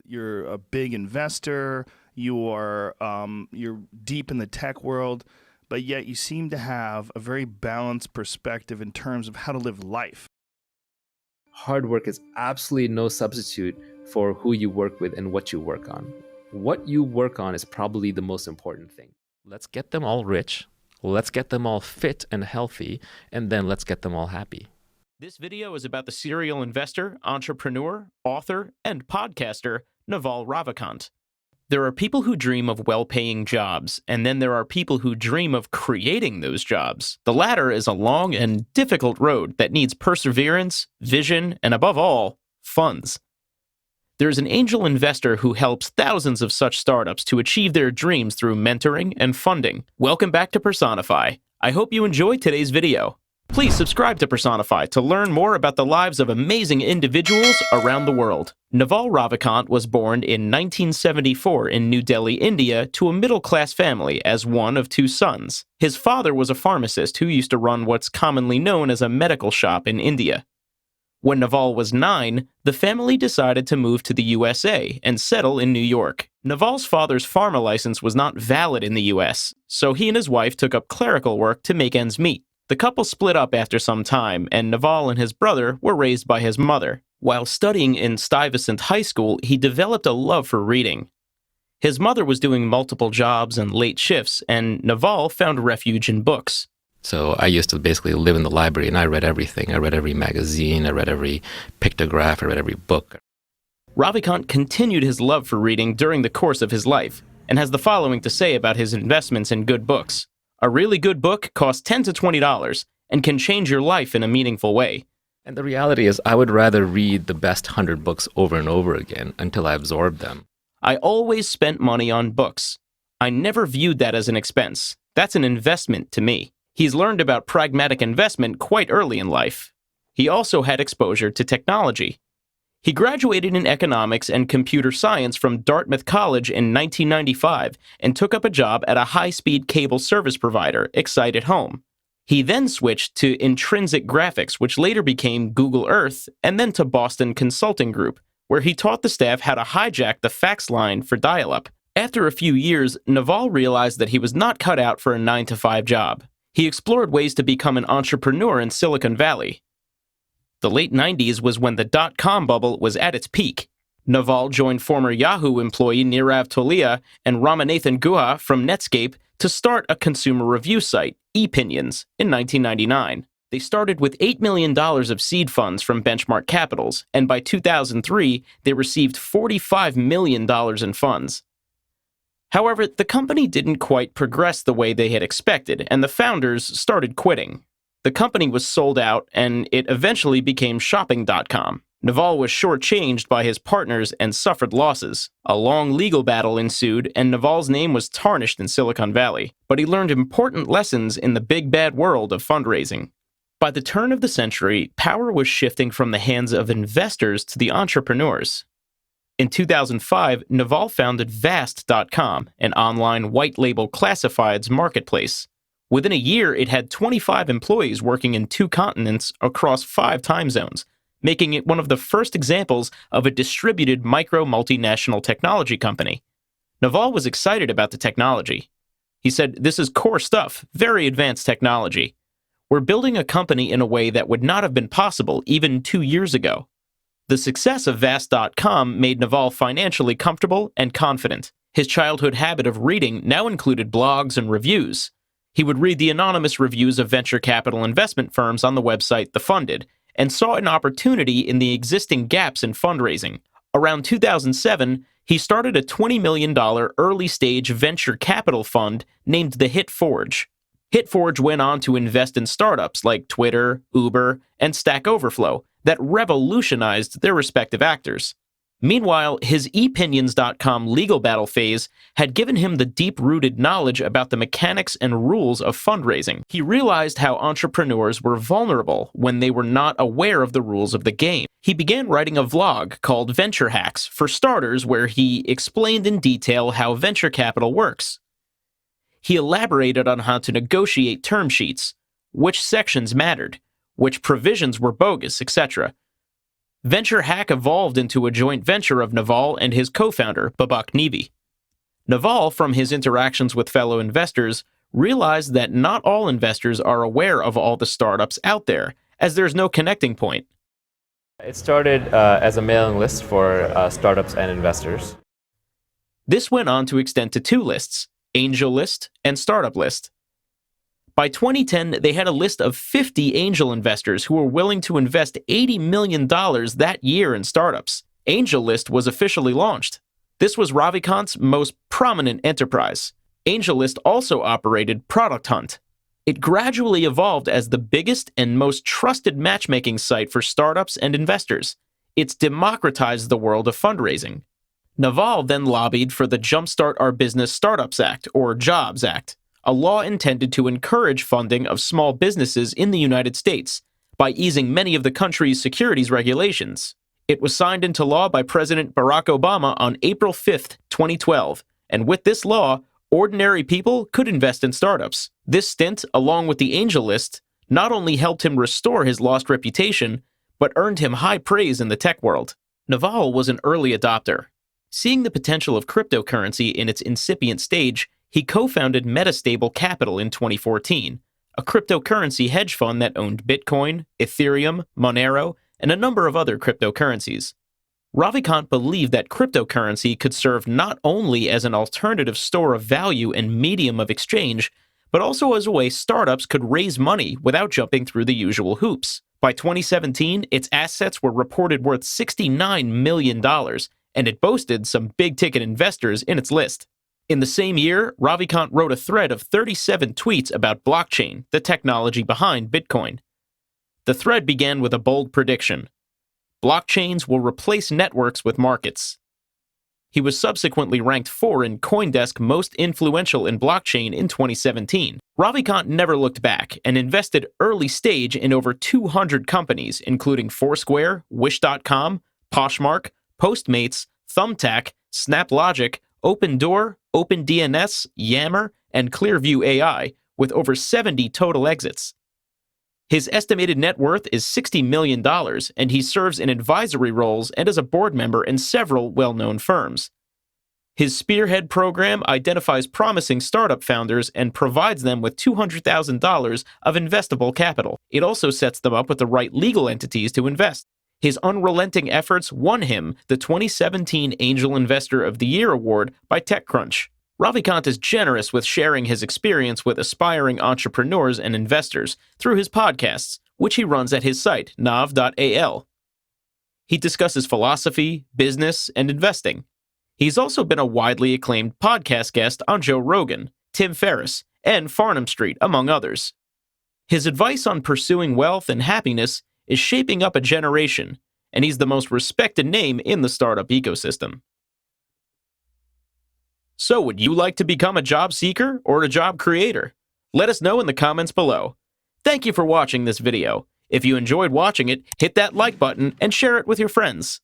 you're a big investor, you're deep in the tech world, but yet you seem to have a very balanced perspective in terms of how to live life. Hard work is absolutely no substitute for who you work with and what you work on. What you work on is probably the most important thing. Let's get them all rich, let's get them all fit and healthy, and then let's get them all happy. This video is about the serial investor, entrepreneur, author, and podcaster, Naval Ravikant. There are people who dream of well-paying jobs, and then there are people who dream of creating those jobs. The latter is a long and difficult road that needs perseverance, vision, and above all, funds. There's an angel investor who helps thousands of such startups to achieve their dreams through mentoring and funding. Welcome back to Personify. I hope you enjoyed today's video. Please subscribe to Personify to learn more about the lives of amazing individuals around the world. Naval Ravikant was born in 1974 in New Delhi, India, to a middle-class family as one of two sons. His father was a pharmacist who used to run what's commonly known as a medical shop in India. When Naval was 9, the family decided to move to the USA and settle in New York. Naval's father's pharma license was not valid in the US, so he and his wife took up clerical work to make ends meet. The couple split up after some time, and Naval and his brother were raised by his mother. While studying in Stuyvesant High School, he developed a love for reading. His mother was doing multiple jobs and late shifts, and Naval found refuge in books. So I used to basically live in the library and I read everything. I read every magazine, I read every pictograph, I read every book. Ravikant continued his love for reading during the course of his life, and has the following to say about his investments in good books. A really good book costs $10 to $20 and can change your life in a meaningful way. And the reality is I would rather read the best 100 books over and over again until I absorb them. I always spent money on books. I never viewed that as an expense. That's an investment to me. He's learned about pragmatic investment quite early in life. He also had exposure to technology. He graduated in economics and computer science from Dartmouth College in 1995 and took up a job at a high-speed cable service provider, Excited Home. He then switched to Intrinsic Graphics, which later became Google Earth, and then to Boston Consulting Group, where he taught the staff how to hijack the fax line for dial-up. After a few years, Naval realized that he was not cut out for a 9-to-5 job. He explored ways to become an entrepreneur in Silicon Valley. The late 90s was when the dot-com bubble was at its peak. Naval joined former Yahoo employee Nirav Tolia and Ramanathan Guha from Netscape to start a consumer review site, ePinions, in 1999. They started with $8 million of seed funds from Benchmark Capitals, and by 2003, they received $45 million in funds. However, the company didn't quite progress the way they had expected, and the founders started quitting. The company was sold out, and it eventually became Shopping.com. Naval was shortchanged by his partners and suffered losses. A long legal battle ensued, and Naval's name was tarnished in Silicon Valley, but he learned important lessons in the big bad world of fundraising. By the turn of the century, power was shifting from the hands of investors to the entrepreneurs. In 2005, Naval founded Vast.com, an online white-label classifieds marketplace. Within a year, it had 25 employees working in 2 continents across 5 time zones, making it one of the first examples of a distributed micro-multinational technology company. Naval was excited about the technology. He said, "This is core stuff, very advanced technology. We're building a company in a way that would not have been possible even 2 years ago." The success of Vast.com made Naval financially comfortable and confident. His childhood habit of reading now included blogs and reviews. He would read the anonymous reviews of venture capital investment firms on the website The Funded, and saw an opportunity in the existing gaps in fundraising. Around 2007, he started a $20 million early-stage venture capital fund named the HitForge. HitForge went on to invest in startups like Twitter, Uber, and Stack Overflow that revolutionized their respective actors. Meanwhile, his ePinions.com legal battle phase had given him the deep-rooted knowledge about the mechanics and rules of fundraising. He realized how entrepreneurs were vulnerable when they were not aware of the rules of the game. He began writing a vlog called Venture Hacks for starters, where he explained in detail how venture capital works. He elaborated on how to negotiate term sheets, which sections mattered, which provisions were bogus, etc. Venture Hack evolved into a joint venture of Naval and his co-founder, Babak Nevi. Naval, from his interactions with fellow investors, realized that not all investors are aware of all the startups out there, as there's no connecting point. It started as a mailing list for startups and investors. This went on to extend to two lists, Angel List and Startup List. By 2010, they had a list of 50 angel investors who were willing to invest $80 million that year in startups. Angel List was officially launched. This was Ravikant's most prominent enterprise. Angel List also operated Product Hunt. It gradually evolved as the biggest and most trusted matchmaking site for startups and investors. It's democratized the world of fundraising. Naval then lobbied for the Jumpstart Our Business Startups Act, or JOBS Act, a law intended to encourage funding of small businesses in the United States by easing many of the country's securities regulations. It was signed into law by President Barack Obama on April 5, 2012, and with this law, ordinary people could invest in startups. This stint, along with the Angel List, not only helped him restore his lost reputation, but earned him high praise in the tech world. Naval was an early adopter. Seeing the potential of cryptocurrency in its incipient stage, he co-founded METASTABLE Capital in 2014, a cryptocurrency hedge fund that owned Bitcoin, Ethereum, Monero, and a number of other cryptocurrencies. Ravikant believed that cryptocurrency could serve not only as an alternative store of value and medium of exchange, but also as a way startups could raise money without jumping through the usual hoops. By 2017, its assets were reported worth $69 million, and it boasted some big-ticket investors in its list. In the same year, Ravikant wrote a thread of 37 tweets about blockchain, the technology behind Bitcoin. The thread began with a bold prediction: blockchains will replace networks with markets. He was subsequently ranked 4 in CoinDesk Most Influential in Blockchain in 2017. Ravikant never looked back and invested early stage in over 200 companies, including Foursquare, Wish.com, Poshmark, Postmates, Thumbtack, SnapLogic, OpenDoor, OpenDNS, Yammer, and Clearview AI, with over 70 total exits. His estimated net worth is $60 million, and he serves in advisory roles and as a board member in several well-known firms. His Spearhead program identifies promising startup founders and provides them with $200,000 of investable capital. It also sets them up with the right legal entities to invest. His unrelenting efforts won him the 2017 Angel Investor of the Year award by TechCrunch. Ravikant is generous with sharing his experience with aspiring entrepreneurs and investors through his podcasts, which he runs at his site, nav.al. He discusses philosophy, business, and investing. He's also been a widely acclaimed podcast guest on Joe Rogan, Tim Ferriss, and Farnham Street, among others. His advice on pursuing wealth and happiness is shaping up a generation, and he's the most respected name in the startup ecosystem. So, would you like to become a job seeker or a job creator? Let us know in the comments below. Thank you for watching this video. If you enjoyed watching it, hit that like button and share it with your friends.